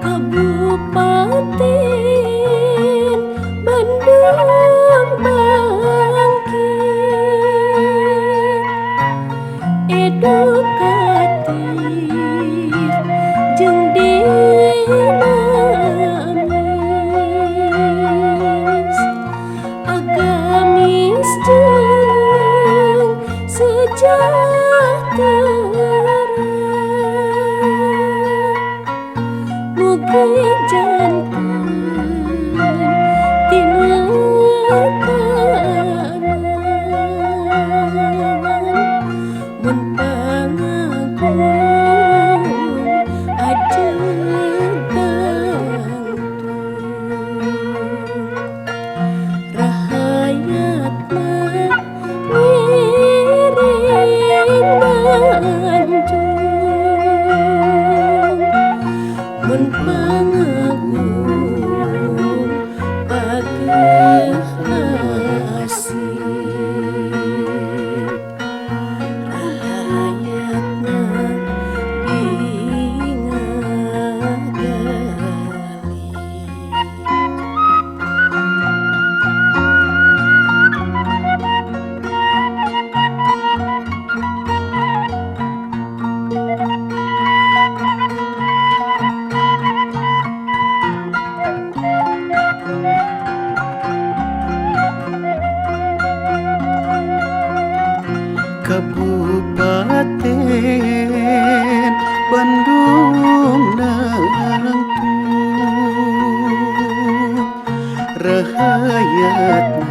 Kabupaten Bandung bangkit edukatif jeung dinamis, agamis jeung sejahtera, mugi janten tinekanan mun pangagung ajeng rahayatna ngiring manjung mun pangagung pageh asih rahayatna bingagali. Kabupaten Bandung nangtung rahayatna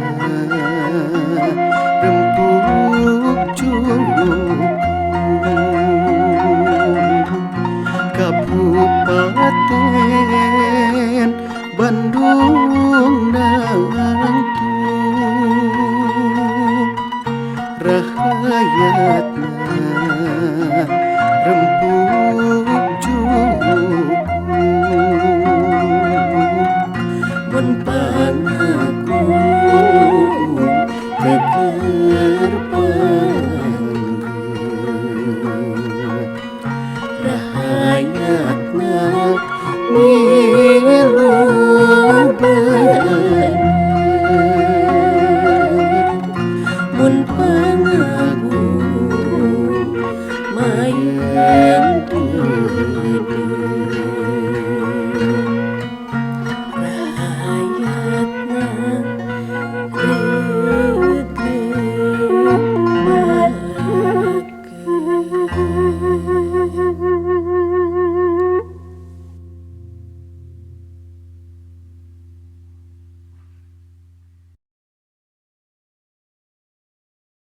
rempuk cukup. Kabupaten Bandung nangtung rahayatna rempuk cukup. Mun pangagung teger panggeuh rahayatna